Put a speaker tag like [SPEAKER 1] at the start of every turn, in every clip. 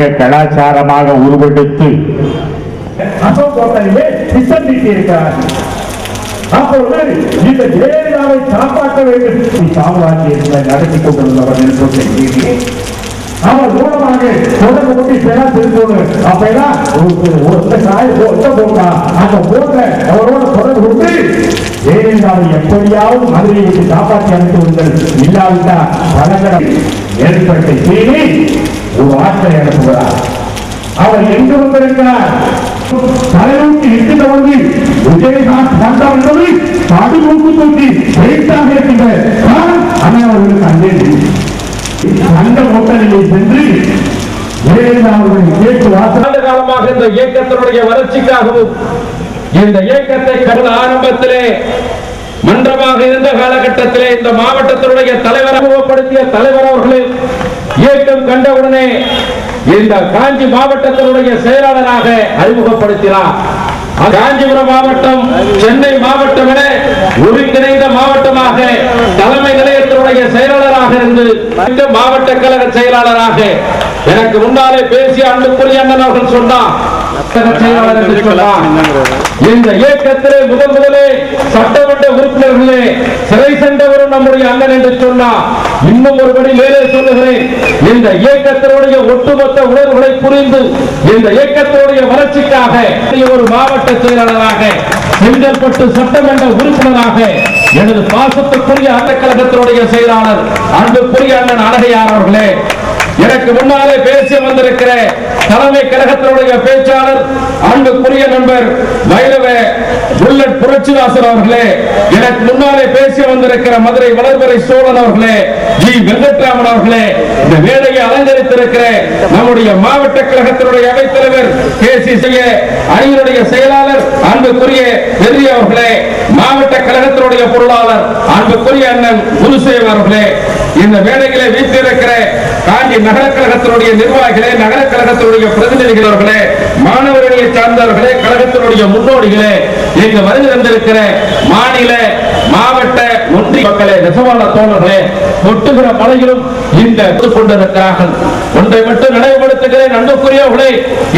[SPEAKER 1] கலாச்சாரமாக உருவெடுத்து
[SPEAKER 2] அசோகோட்டையிலே திட்டம் தீட்டியிருக்கிறார். அப்பொழுது இந்த ஜெயலலிதாவை காப்பாற்ற வேண்டும் சாம்ராஜ்யத்தை நடத்தி கொண்டிருந்தவர் என்று அவர் மூலமாக தொடர்பு கொண்டு இப்பெல்லாம் திருப்போடு அப்பெல்லாம் போட்டா அந்த போட்ட அவரோட தொடர்பு கொண்டு ஜெயலலிதாவை எப்படியாவது மதுரையை விட்டு காப்பாற்றி அனுப்புவீர்கள், இல்லாவிட்டால் பலகடம் ஏற்பட்ட செய்தி ஒரு ஆற்றை அனுப்புகிறார். அவர் எங்கு வந்திருக்கிறார்? தலைநோக்கி இட்டு தொடங்கி விஜயகாந்த் வந்தார் என்பது பாதுகாப்பு தூக்கி வெயிட்டாக இருக்கின்ற அண்ணாவர்களுக்கு அங்கே அந்த கூட்டணியை சென்று
[SPEAKER 3] காலமாக இந்த இயக்கத்தினுடைய வளர்ச்சிக்காகவும் இந்த இயக்கத்தை கடந்த ஆரம்பத்திலே மன்றமாக இருந்த காலகட்டத்திலே இந்த மாவட்டத்தினுடைய தலைவர் அறிமுகப்படுத்திய தலைவர் அவர்களே இயக்கம் கண்டவுடனே இந்த காஞ்சி மாவட்டத்தினுடைய செயலாளராக அறிமுகப்படுத்தினார். காஞ்சிபுரம் மாவட்டம் சென்னை மாவட்டம் என ஒருங்கிணைந்த மாவட்டமாக தலைமை நிலையத்தினுடைய செயலாளராக இருந்து மாவட்ட கழக செயலாளராக எனக்கு முன்னாலே பேசிய அன்புக்குரிய அண்ணன் அவர்கள் சொன்னார். இந்த இயக்கத்திலே முதலே சட்டமன்ற உறுப்பினர்களே சிறை சென்றவரும் நம்முடைய அண்ணன் என்று சொன்னார். இன்னும் ஒருபடி மேலே சொல்லுகிறேன், இந்த இயக்கத்தினுடைய ஒட்டுமொத்த உணர்வுகளை புரிந்து இந்த இயக்கத்தினுடைய வளர்ச்சிக்காக ஒரு மாவட்ட செயலாளராக செங்கல்பட்டு சட்டமன்ற உறுப்பினராக எனது பாசத்துக்குரிய அந்த கழகத்தினுடைய செயலாளர் அன்புக்குரிய அண்ணன் அழகையார் அவர்களே, எனக்கு முன்னாலே பேசி வந்திருக்கிற தலைமை கழகத்தினுடைய பேச்சாளர் அன்புக்குரிய நண்பர் வைரவ புல்லட் புரட்சிதாசன் அவர்களே, எனக்கு முன்னாலே பேசி வந்திருக்கிற மதுரை வளர்வரை சோழன் அவர்களே, ஜி வெங்கட்ராமன் அவர்களே, இந்த வேலையை அலங்கரித்திருக்கிற நம்முடைய மாவட்ட கழகத்தினுடைய அவைத்தலைவர் KCC அணியினுடைய செயலாளர் அன்புக்குரிய வெற்றி அவர்களே, மாவட்ட கழகத்தினுடைய பொருளாளர் அன்புக்குரிய அண்ணன் குருசேவ் அவர்களே, இந்த வேலைகளை வீட்டிருக்கிற காஞ்சி நகர கழகத்தினுடைய நிர்வாகிகளே, நகர கழகத்தினுடைய பிரதிநிதிகள் அவர்களே, மாணவர்களை சார்ந்தவர்களே, கழகத்தினுடைய முன்னோடிகளே, இங்கு வருகை தந்திருக்கிற மாநில மாவட்ட ஒன்றிய மக்களே, நெசவாள தோழர்களே, கொட்டுகிற மழையிலும் இந்த கொண்டிருக்கிறார்கள். ஒன்றை மட்டும் நினைவுபடுத்துகிறேன் அன்புக்குரியவர்களே,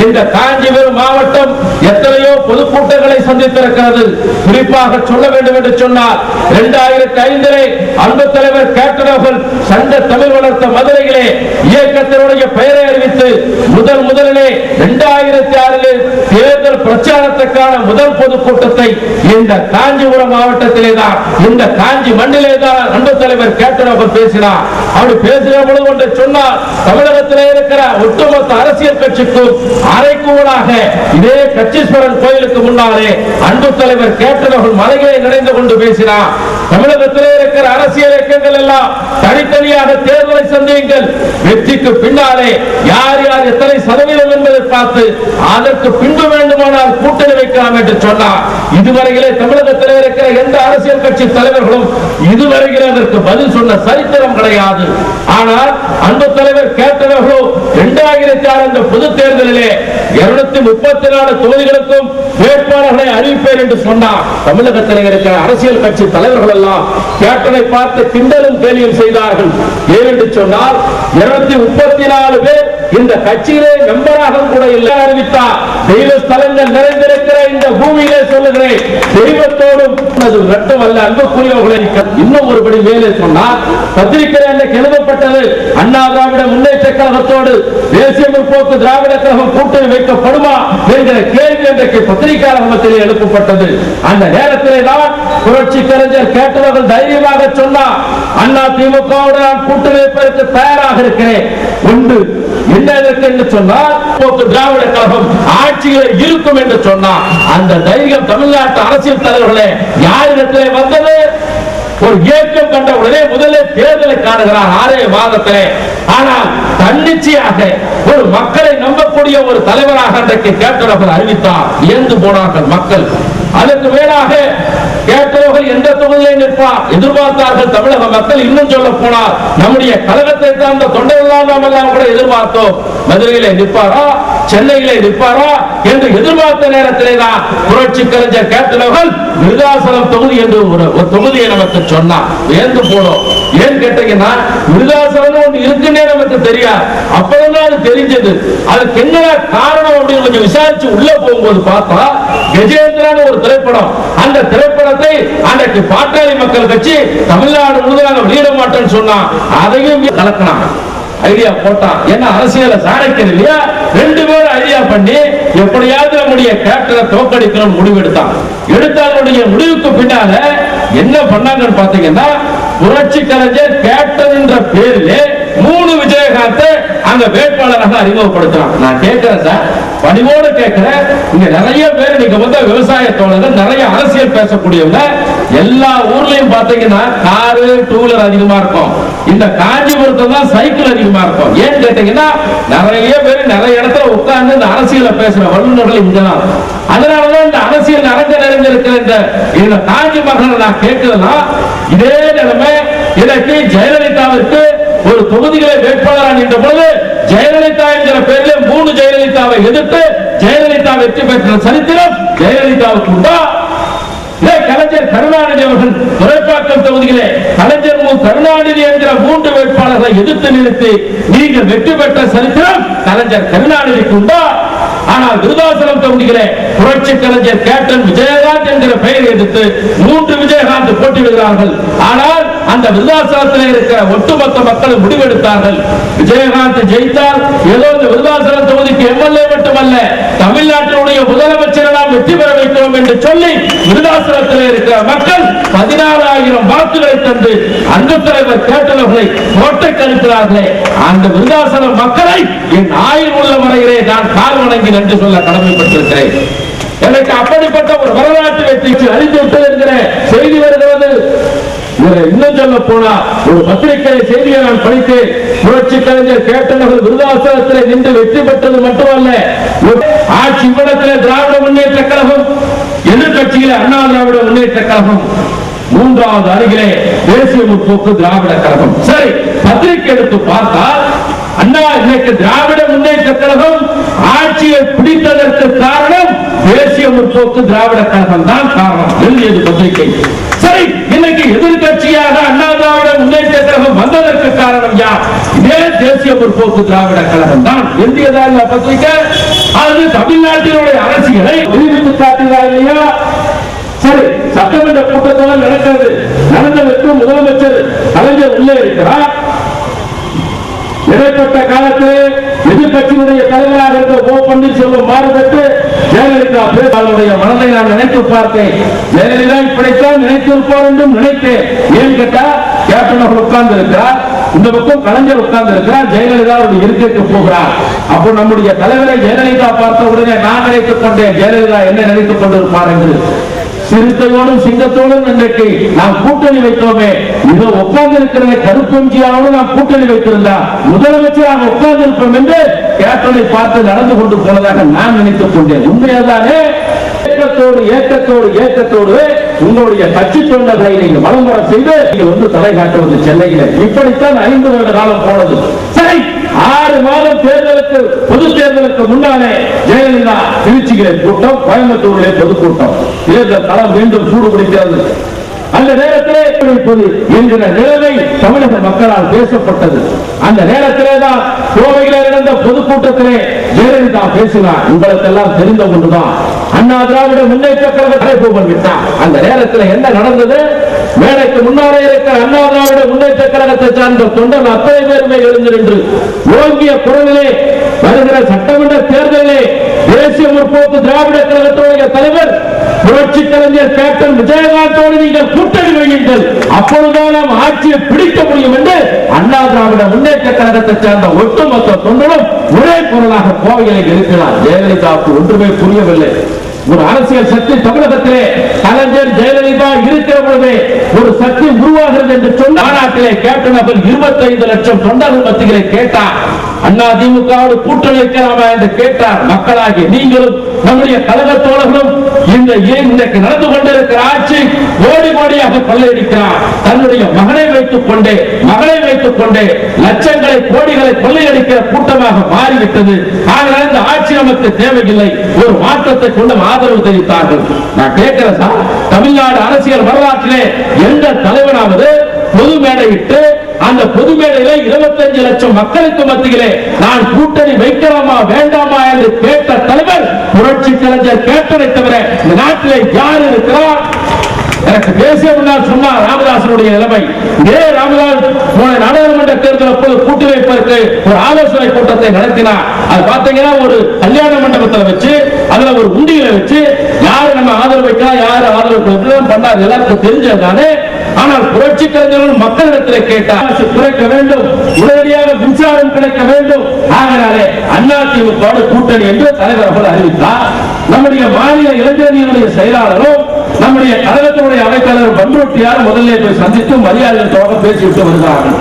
[SPEAKER 3] இந்த காஞ்சிபுரம் மாவட்டம் எத்தனையோ பொதுக்கூட்டங்களை சந்தித்திருக்கிறது. குறிப்பாக சொல்ல வேண்டும் என்று சொன்னால் 2005 அன்பு தலைவர் கேப்டன் அவர்கள் சங்க தமிழ் வளர்த்த மதுரையிலே இயக்கத்தினுடைய பெயரை அறிவித்து முதலிலே 2006 தேர்தல் பிரச்சாரத்துக்கான முதல் பொதுக்கூட்டத்தை இந்த காஞ்சிபுரம் மாவட்டத்திலே தான், இந்த காஞ்சி மண்ணிலே தான் அன்பு தலைவர் கேப்டன் அவர்கள் பேசினார். அப்படி பேசுகிற பொழுது ஒன்றை சொன்னார், தமிழகத்திலே இருக்கிற ஒட்டுமொத்த அரசியல் கட்சிக்கும் அரைக்கூடாக இதே கச்சீஸ்வரன் கோயிலுக்கு முன்னாலே அன்பு தலைவர் கேப்டன் அவர்கள் மலைகளை நிறைந்து கொண்டு பேசினார். தமிழகத்திலே இருக்கிற அரசியல் இயக்கங்கள் எல்லாம் தனித்தனியாக தேர்தலை சந்தியுங்கள், வெற்றிக்கு பின்னாலே யார் யார் எத்தனை சதவீதம் என்பதை பார்த்து அதற்கு பின்பு வேண்டுமானால் கூட்டணி வைக்கலாம் என்று சொன்னார். இதுவரையிலே தமிழகத்திலே இருக்கிற எந்த அரசியல் கட்சி தலைவர்களும் இதுவரையிலே அதற்கு பதில் சொன்ன சரித்திரம் கிடையாது. ஆனால் அன்பு தலைவர் கேட்டவர்களோ 2006 பொது தேர்தலிலே 234 தொகுதிகளுக்கும் வேட்பாளர்களை அறிவிப்பேன் என்று சொன்னார். தமிழகத்தில் இருக்கிற அரசியல் கட்சி தலைவர்கள் எல்லாம் கேட்டனை பார்த்து கிண்டலும் கேலியும் செய்தார்கள். ஏனென்று சொன்னால் 234 பேர் இந்த கட்சியிலே மெம்பராக கூட இல்லை அறிவித்தார். தெய்வ ஸ்தலங்கள் நிறைந்திருக்கிற இந்த பூமியிலே சொல்லுகிறேன், தெய்வத்தோடும் மட்டுமல்ல அன்புக்குரியவர்களை இன்னும் ஒருபடி மேலே சொன்னார். பத்திரிகை அன்றைக்கு எழுதப்பட்டது, அண்ணா திராவிட முன்னேற்ற கழகத்தோடு தேசிய முற்போக்கு திராவிட கழகம் கூட்டணி வைக்கப்படுமா என்கிற கேள்வி அன்றைக்கு பத்திரிகையாளர் மத்தியில் எழுப்பப்பட்டது. அந்த நேரத்திலே தான் புரட்சி கலைஞர் கேட்டவர்கள் தைரியமாக சொன்னார், அண்ணா திமுகவோடு நான் கூட்டணி வைப்பதற்கு தயாராக இருக்கிறேன். ஒன்று என்ன என்று சொன்னால் திராவிட கழகம் ஆட்சியில் இருக்கும் என்று சொன்னார். அந்த தைரியம் தமிழ்நாட்டு அரசியல் தலைவர்களே யாரிடத்திலே வந்தது? ஒரு இயக்கம் கண்ட உடனே முதலில் தேர்தலை காணுகிறார் 6 மாதத்திலே. ஆனால் தன்னிச்சையாக ஒரு மக்களை நம்பக்கூடிய ஒரு தலைவராக அன்றைக்கு கேப்டன் அறிவித்தார். இயந்து போனார்கள் மக்கள். அதற்கு மேலாக கேட்டவர்கள் எந்த தொகுதியை நிற்பார் எதிர்பார்த்தார்கள் தமிழக மக்கள். இன்னும் சொல்ல போனால் நம்முடைய கழகத்தை சார்ந்த தொண்டர்கள் நாம் எல்லாம் கூட எதிர்பார்த்தோம். மதுரையிலே நிற்பாரா, சென்னையிலே நிற்பாரா என்று எதிர்பார்த்த நேரத்திலே தான் புரட்சி கலைஞர் கேப்டன் அவர்கள் விருதாசலம் தொகுதி என்று ஒரு தொகுதியை நமக்கு சொன்னார். வியந்து போனோம். ஏன் கேட்டீங்கன்னா விருதாசலம் ஒன்று இருக்குன்னே நமக்கு தெரியாது. அப்பதான் அது தெரிஞ்சது. அதுக்கு என்ன காரணம் அப்படின்னு கொஞ்சம் விசாரிச்சு உள்ள போகும்போது பார்த்தா கஜேந்திரன் ஒரு திரைப்படம். அந்த திரைப்படத்தை அன்றைக்கு பாட்டாளி மக்கள் கட்சி தமிழ்நாடு முழுவதும் வெளியிட மாட்டேன்னு சொன்னா அதையும் கலக்கினாங்க. ஐடியா போட்டான். என்ன அரசியல சாணக்கியர் இல்லையா, ரெண்டு பேரும் ஐடியா பண்ணி எப்படியாவது நம்முடைய கேப்டனை தோக்கடிக்கணும் முடிவெடுத்தான். எடுத்தாலுடைய முடிவுக்கு பின்னால என்ன பண்ணாங்கன்னு பாத்தீங்கன்னா, புரட்சி கலைஞர் கேப்டன் என்ற பேரிலே 3 விஜயகாந்த் அங்க வேட்பாளராக அறிமுகப்படுத்துறான். நான் கேட்கிறேன் சார், பணிவோடு கேட்கிறேன். இங்க நிறைய பேர் நீங்க வந்து விவசாய தோழர்கள், நிறைய அரசியல் பேசக்கூடியவங்க, எல்லா ஊர்லயும் பாத்தீங்கன்னா காரு டூ வீலர் அதிகமா இருக்கும். இந்த காஞ்சிபுரத்துல தான் சைக்கிள் அதிகமா இருக்கும். ஏன்னு கேட்டீங்கன்னா நிறைய பேர் நிறைய இடத்துல உட்கார்ந்து இந்த அரசியல பேசுற வல்லுநர்கள் இங்கதான். அதனாலதான் இந்த அரசியல் அரங்க நிறைஞ்சிருக்கிற இந்த காஞ்சி மக்களை நான் கேட்கிறதுனா, இதே நிலைமை இதற்கு ஜெயலலிதாவிற்கு ஒரு தொகுதிகளை வேட்பாளராக நின்ற பொழுது ஜெயலலிதா என்கிற பெயரில் 3 ஜெயலலிதாவை எதிர்த்து ஜெயலலிதா வெற்றி பெற்ற சரித்திரம் ஜெயலலிதாவுக்கு உண்டா? கலைஞர் கருணாநிதி அவர்கள் துறைப்பாக்கம் தொகுதியிலே கலைஞர் கருணாநிதி என்கிற 3 வேட்பாளர்களை எதிர்த்து நிறுத்தி நீங்கள் வெற்றி பெற்ற சரித்திரம் கலைஞர் கருணாநிதிக்கு உண்டா? ஆனால் விருதாசலம் தொகுதியிலே புரட்சி கலைஞர் கேப்டன் விஜயகாந்த் என்கிற பெயரை எதிர்த்து 3 விஜயகாந்த் போட்டியிடுகிறார்கள். ஆனால் அந்த விருதாசலத்தில் இருக்கிற ஒட்டுமொத்த மக்கள் முடிவெடுத்தார்கள், விஜயகாந்த் ஜெயித்தால் ஏதோ இந்த விருதாசலம் தொகுதிக்கு எம்எல்ஏ மட்டுமல்ல, தமிழ்நாட்டினுடைய முதலமைச்சரை நாம் வெற்றி பெற வைக்கிறோம் என்று சொல்லி விருதாசலத்தில் இருக்கிற மக்கள் 14,000 வாக்குகளை தந்து அந்த தலைவர் கேட்டவர்களை கோட்டை கழிக்கிறார்களே, அந்த விருதாசலம் மக்களை என் ஆயுள் உள்ள வரையிலே நான் கால் வணங்கி நன்றி சொல்ல கடமைப்பட்டிருக்கிறேன். எனக்கு அப்படிப்பட்ட ஒரு வரலாற்று வெற்றிக்கு அறிந்துவிட்டு என்கிற செய்தி வருகிறது. இன்னும் சொல்ல போனா ஒரு பத்திரிகை செய்தியை நான் படித்தேன். புரட்சி கலைஞர் கேப்டன் அவர்கள் விருதாசலத்தில் நின்று வெற்றி பெற்றது மட்டுமல்ல, ஆட்சி மன்றத்தில் திராவிட முன்னேற்ற கழகம், எதிர்கட்சியில அண்ணா திராவிட முன்னேற்ற கழகம், 3வது அருகிலே தேசிய முற்போக்கு திராவிட கழகம். சரி, பத்திரிகை எடுத்து பார்த்தால் அண்ணா இன்னைக்கு திராவிட முன்னேற்ற கழகம் ஆட்சியை பிடித்ததற்கு காரணம் தேசிய முற்போக்கு திராவிட கழகம் தான் காரணம் எழுதியது பத்திரிகை. சரி, இன்னைக்கு எதிர்கட்சியாக அண்ணா திராவிட முன்னேற்ற கழகம் வந்ததற்கு காரணம் யார்? இதே தேசிய முற்போக்கு திராவிட கழகம் தான் எழுதியதா இல்ல பத்திரிகை? அது தமிழ்நாட்டினுடைய அரசியலை விரிவித்து காட்டுதா இல்லையா? சரி, சட்டமன்ற கூட்டத்தொடர் நடக்கிறது. நடந்ததற்கு முதலமைச்சர் கலைஞர் உள்ளே இருக்கிறார். இடைப்பட்ட காலத்தில் எதிர்கட்சியினுடைய தலைவராக இருந்த ஓ பன்னீர்செல்வம் மாறுபட்டு ஜெயலலிதா பேசுடைய மனதை நான் நினைத்து பார்த்தேன். ஜெயலலிதா இப்படித்தான் நினைத்திருப்பார் என்றும் நினைத்தேன். ஏன் கேட்டா கேப்டன் அவர்கள் உட்கார்ந்து இருக்கிறார், இந்த பக்கம் கலைஞர் உட்கார்ந்து இருக்கிறார், ஜெயலலிதா அவருடைய இருக்கைக்கு போகிறார். அப்போ நம்முடைய தலைவரை ஜெயலலிதா பார்த்த உடனே நான் நினைத்துக் கொண்டேன், ஜெயலலிதா என்ன நினைத்துக் கொண்டிருப்பார் என்று. சிறுத்தையோடும் சிங்கத்தோடும் இன்றைக்கு நாம் கூட்டணி வைத்தோமே, இதோ உட்கார்ந்து இருக்கிற கருப்பஞ்சியாவோடு நாம் கூட்டணி வைத்திருந்தார் முதலமைச்சராக உட்கார்ந்து இருப்போம் என்று கேப்டனை பார்த்து நடந்து கொண்டு போனதாக நான் நினைத்துக் கொண்டேன். உண்மையாதானே? ஏக்கத்தோடு உங்களுடைய கட்சி தொண்டர்களை நீங்கள் வளம்பர செய்து நீங்கள் வந்து தலை காட்டுவது சென்னையில். இப்படித்தான் 5 வருட காலம் போனது. சரி, 6 மாதம் தேர்தலுக்கு, பொது தேர்தலுக்கு முன்னாலே ஜெயலலிதா திருச்சியிலே கூட்டம், கோயம்புத்தூரிலே பொதுக்கூட்டம். தேர்தல் களம் மீண்டும் சூடுபிடிக்கிறது. அந்த நேரத்திலே என்கிற நிலைமை தமிழக மக்களால் பேசப்பட்டது. அந்த நேரத்திலே தான் கோவையில் நடந்த பொதுக்கூட்டத்திலே ஜெயலலிதா பேசினார். உங்களுக்கு எல்லாம் தெரிந்த ஒன்றுதான், அண்ணா திராவிட முன்னேற்ற கழகம் அழைப்பு விட்டார். அந்த நேரத்தில் என்ன நடந்தது? மேடைக்கு முன்னாலே இருக்கிற அண்ணா திராவிட முன்னேற்ற கழகத்தை சார்ந்த தொண்டர் அத்தனை பேருமே எழுந்து நின்று ஓங்கிய குரலிலே வருகிற சட்டமன்ற தேர்தலிலே தேசிய முற்போக்கு திராவிட கழகத்துடைய தலைவர் புரட்சி கலைஞர் கேப்டன் விஜயகாந்தோடு நீங்கள் கூட்டணி வையுங்கள், அப்பொழுதுதான் நாம் ஆட்சியை பிடிக்க முடியும் என்று அண்ணா திராவிட முன்னேற்ற கழகத்தை சேர்ந்த ஒட்டுமொத்த தொண்டரும் ஒரே குரலாக கோவையிலே இருக்கிறார். ஜெயலலிதாவுக்கு ஒன்றுமே புரியவில்லை. ஒரு அரசியல் சக்தி தமிழகத்திலே கலைஞர் ஜெயலலிதா இருக்கிற பொழுதே ஒரு சக்தி உருவாகிறது என்று சொன்ன மாநாட்டிலே கேப்டன் அவர்கள் 25 லட்சம் தொண்டர்கள் மத்தியிலே கேட்டார், அண்ணா திமுகவோடு கூட்டணி வைக்கலாமா என்று கேட்டார். மக்களாகி நீங்களும் நம்முடைய கழக தோழர்களும் இன்றைக்கு நடந்து கொண்டிருக்கிற ஆட்சி கோடி கோடியாக கொள்ளையடிக்கிறார். தன்னுடைய மகனை வைத்துக் கொண்டே லட்சங்களை கோடிகளை கொள்ளையடிக்கிற கூட்டமாக மாறிவிட்டது. ஆனால் இந்த ஆட்சி நமக்கு தேவையில்லை, ஒரு மாற்றத்தை கொண்டு ஆதரவு தெரிவித்தார்கள். நான் கேட்கிறேன் சார், தமிழ்நாடு அரசியல் வரலாற்றிலே எந்த தலைவனாவது பொது மேடையிட்டு அந்த பொது மேடையில 25 லட்சம் மக்களுக்கு மத்தியிலே நான் கூட்டணி வைக்கலாமா வேண்டாமா என்று கேட்ட தலைவர் புரட்சி கலைஞர் கேட்டதை தவிர இந்த நாட்டிலே யார் இருக்கிறார்? எனக்கு பேசிய முன்னால் சொன்னார் ராமதாசனுடைய நிலைமை. இதே ராமதாஸ் போன நாடாளுமன்ற தேர்தல் அப்போது கூட்டி வைப்பதற்கு ஒரு ஆலோசனை கூட்டத்தை நடத்தினார். அது பாத்தீங்கன்னா ஒரு கல்யாண மண்டபத்தில் வச்சு அதுல ஒரு உண்டியில வச்சு யாரு நம்ம ஆதரவு வைக்கலாம் யாரு ஆதரவு பண்ணார் எல்லாருக்கும் தெரிஞ்சதுதானே. ஆனால் புரட்சி கலைஞர்கள் மக்களிடத்தில் கேட்டார் குறைக்க வேண்டும், உடனடியாக மின்சாரம் கிடைக்க வேண்டும். ஆகவே அதிமுக கூட்டணி என்று தலைவர் அவர்கள் அறிவித்தார். நம்முடைய மாநில இளைஞர்களுடைய செயலாளரும் நம்முடைய கழகத்தினுடைய அவைத்தலைவர் பண்ருட்டியார் முதல்ல போய் சந்தித்து மரியாதையோட பேசிவிட்டு வருகிறார்கள்.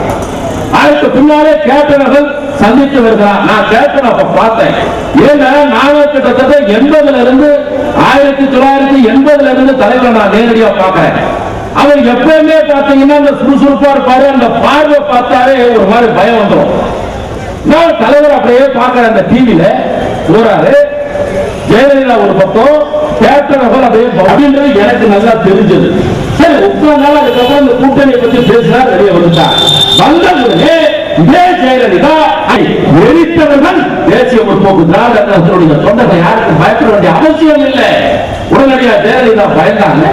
[SPEAKER 3] அதற்கு பின்னாலே கேப்டனர்கள் சந்தித்து வருகிறார். நான் கேப்டன் அப்ப பார்த்தேன். ஏன்னா நானும் கிட்டத்தட்ட 80 இருந்து 1980 இருந்து தலைவரை நான் நேரடியா பார்க்கிறேன். அவர் எப்பவுமே பாத்தீங்கன்னா அந்த சுறுசுறுப்பா இருப்பாரு. அந்த பார்வை பார்த்தாலே ஒரு மாதிரி பயம் வந்துடும். நான் தலைவர் அப்படியே பார்க்கிறேன். அந்த டிவியில போறாரு, ஜெயலலிதா ஒரு பக்கம், கேப்டன் அப்படியே அப்படின்றது எனக்கு நல்லா தெரிஞ்சது. சரி உட்கார்ந்தாலும் அதுக்கப்புறம் இந்த கூட்டணியை பத்தி பேசினா வெளியே வந்துட்டார். வந்தவுடனே இதே ஜெயலலிதா வெறித்தவர்கள் தேசிய முற்போக்கு திராவிட கழகத்தினுடைய தொண்டர்கள் யாருக்கும் பயப்பட வேண்டிய அவசியம் இல்லை. உடனடியாக ஜெயலலிதா பயந்தாங்க.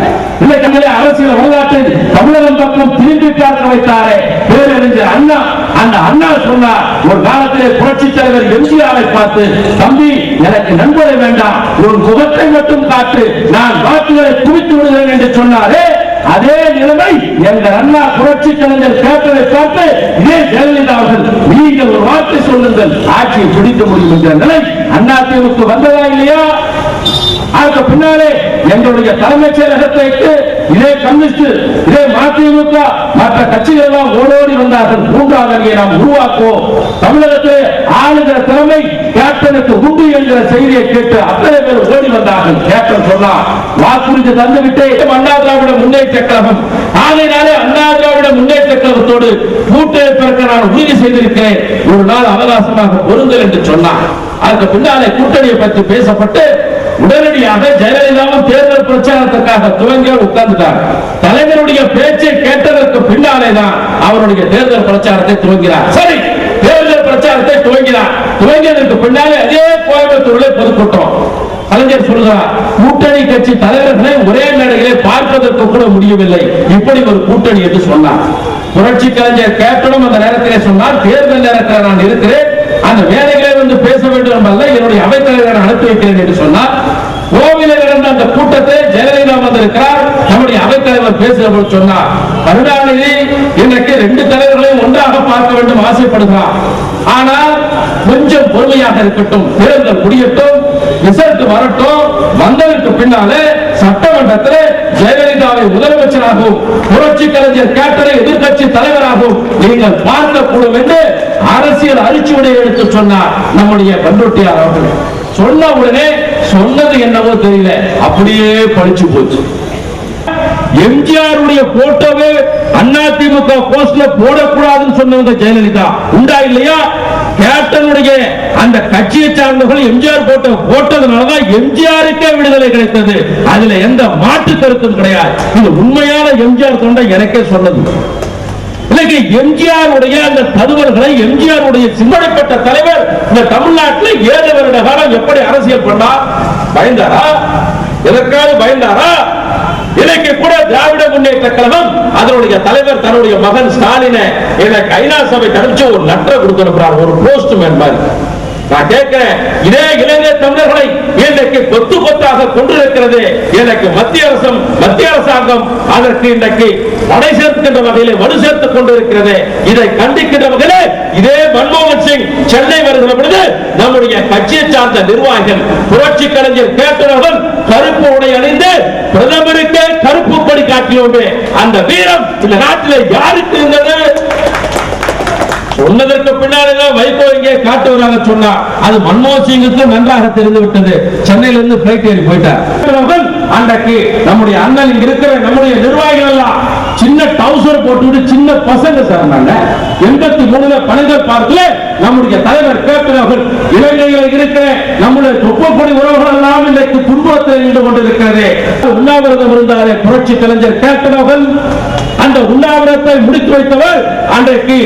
[SPEAKER 3] இன்னைக்கு அரசியல் வரலாற்றை தமிழகம் பக்கம் திரும்பி பார்க்க வைத்தாரே பேரறிஞர் அண்ணா. அந்த அண்ணா சொன்னார் ஒரு காலத்திலே புரட்சி தலைவர் எம்ஜிஆரை பார்த்து, தம்பி எனக்கு நண்பரை வேண்டாம், ஒரு முகத்தை மட்டும் காட்டு, நான் வாக்குகளை குவித்து விடுகிறேன் என்று சொன்னாரே. அதே நிலைமை எங்கள் அண்ணா புரட்சி கலைஞர் கேட்டதை பார்த்து இதே ஜெயலலிதா அவர்கள் நீங்கள் ஒரு வார்த்தை சொல்லுங்கள் ஆட்சியை பிடிக்க முடியும் என்ற நிலை அதிமுக வந்ததா இல்லையா? அதுக்கு பின்னாலே எங்களுடைய தலைமைச் செயலகத்தை இதே கம்யூனிஸ்ட் இதே மதிமுக மற்ற கட்சிகள் எல்லாம் ஓடோடி வந்தார்கள். மூன்றாவது அணியை நாம் உருவாக்குவோம். தமிழகத்திலே ஆளுகிற திறமை கேப்டனுக்கு உண்டு என்கிற செய்தியை கேட்டு அத்தனை பேர் ஓடி வந்தார்கள். கேப்டன் சொன்னார் வாக்குறுதி தந்துவிட்டே அண்ணா திராவிட முன்னேற்ற கழகம் ஆகையினாலே அண்ணா திராவிட முன்னேற்ற கழகத்தோடு கூட்டணி பிறக்க நான் உறுதி செய்திருக்கிறேன், ஒரு நாள் அவகாசமாக பொருங்கள் என்று சொன்னார். அதுக்கு பின்னாலே கூட்டணியை பற்றி பேசப்பட்டு உடனடியாக ஜெயலலிதாவும் தேர்தல் பிரச்சாரத்திற்காக துவங்கி உட்கார்ந்துட்டார். தலைவருடைய பேச்சை கேட்டதற்கு பின்னாலேதான் அவருடைய தேர்தல் பிரச்சாரத்தை துவங்கினார். சரி, தேர்தல் பிரச்சாரத்தை துவங்கினார். துவங்கியதற்கு பின்னாலே அதே கோயம்புத்தூரிலே பொதுக்கூட்டம். கலைஞர் சொல்கிறார் கூட்டணி கட்சி தலைவர்களை ஒரே மேடையிலே பார்ப்பதற்கு கூட முடியவில்லை, இப்படி ஒரு கூட்டணி என்று சொன்னார். புரட்சி கலைஞர் கேப்டனும் அந்த நேரத்திலே சொன்னார் தேர்தல் நேரத்தில் நான் இருக்கிறேன், அந்த வேலைகளை வந்து பேச வேண்டும் அல்ல, என்னுடைய அவைத்தலைவரை அனுப்பி வைக்கிறேன் என்று சொன்னார். கோவிலில் நடந்த அந்த கூட்டத்தை ஜெயலலிதா வந்திருக்கிறார். நம்முடைய அவைத்தலைவர் பேசுகிற சொன்னார் கருணாநிதி இன்றைக்கு 2 தலைவர்களையும் ஒன்றாக பார்க்க வேண்டும் ஆசைப்படுகிறார், ஆனால் கொஞ்சம் பொறுமையாக இருக்கட்டும், தேர்தல் முடியட்டும், ரிசல்ட் வரட்டும், வந்ததற்கு பின்னாலே சட்டமன்றத்தில் ஜெயலலிதாவை முதலமைச்சராகவும் புரட்சி கலைஞர் கேப்டனை எதிர்கட்சி தலைவராகவும் நீங்கள் பார்க்கக்கூடும் என்று அரசியல் அரிச்சுவடை எடுத்து சொன்னார் நம்முடைய பண்ருட்டியார் அவர்கள். சொன்ன உடனே சொன்னது என்னவோ தெரியல, அப்படியே படிச்சு போச்சு. எம்ஜிஆருடைய போட்டோவே அதிமுக போஸ்ட்ல போடக்கூடாதுன்னு சொன்னவங்க ஜெயலலிதா உண்டா இல்லையா? கேப்டனுடைய அந்த கட்சியை சார்ந்தவர்கள் எம்ஜிஆர் போட்டதுனாலதான் எம்ஜிஆருக்கே விடுதலை கிடைத்தது. அதுல எந்த மாற்று கருத்தும் கிடையாது. இது உண்மையான எம்ஜிஆர் தொண்டை எனக்கே சொன்னது. இன்னைக்கு எம்ஜிஆர் உடைய அந்த தருவர்களை எம்ஜிஆர் உடைய சிந்தனைப்பட்ட தலைவர் இந்த தமிழ்நாட்டில் 7 வருட காலம் எப்படி அரசியல் பண்ணார்? பயந்தாரா? எதற்காக பயந்தாரா? இன்னைக்கு கூட திராவிட முன்னேற்ற கழகம் அதனுடைய தலைவர் தன்னுடைய மகன் ஸ்டாலினை எனக்கு ஐநா சபை தடுத்து ஒரு லெட்டர் கொடுத்திருக்கிறார், ஒரு போஸ்ட்மேன் மாதிரி. நான் கேட்கிறேன், இதே இளைஞர் தமிழர்களை இன்றைக்கு கொத்து கொத்தாக கொண்டிருக்கிறது. எனக்கு மத்திய அரசாங்கம் அதற்கு இன்றைக்கு வடை சேர்க்கின்ற வகையிலே வலு சேர்த்துக் கொண்டிருக்கிறது. இதை கண்டிக்கின்ற வகையிலே இதே மன்மோகன் சிங் சென்னை வருகிற பொழுது நம்முடைய கட்சியை சார்ந்த நிர்வாகிகள் புரட்சி கலைஞர் கேட்டவர்கள் கருப்பு உடை அணிந்து பிரதமருக்கே கருப்பு கொடி காட்டியோடு அந்த வீரம் இந்த நாட்டிலே யாருக்கு இருந்தது? சொன்னதற்கு பின்னால்தான் வைகோ இங்கே காட்டுவதாக சொன்னார். அது மன்மோகன் சிங்குக்கு நன்றாக தெரிந்து விட்டது. சென்னையிலிருந்து பிளைட் ஏறி போயிட்டார். அன்றைக்கு நம்முடைய அண்ணன் இங்க இருக்கிற நம்முடைய நிர்வாகிகள் எல்லாம் சின்ன டவுசர் போட்டு சின்ன பசங்க சார். 83 பனகல் பார்க்கல நம்முடைய தலைவர் கேப்டன் அவர்கள் இலங்கையில் இருக்கிற நம்முடைய துப்பப்படி உறவுகள் எல்லாம் இன்றைக்கு துன்பத்தில் ஈடுபட்டு கொண்டிருக்கிறது. உண்ணாவிரதம் இருந்தாரே புரட்சி கலைஞர் கேப்டன் அவர்கள், அந்த உண்ணாவிரதம் உண்ணாவிரத்தை முடித்து வைத்தவர் அன்றைக்கு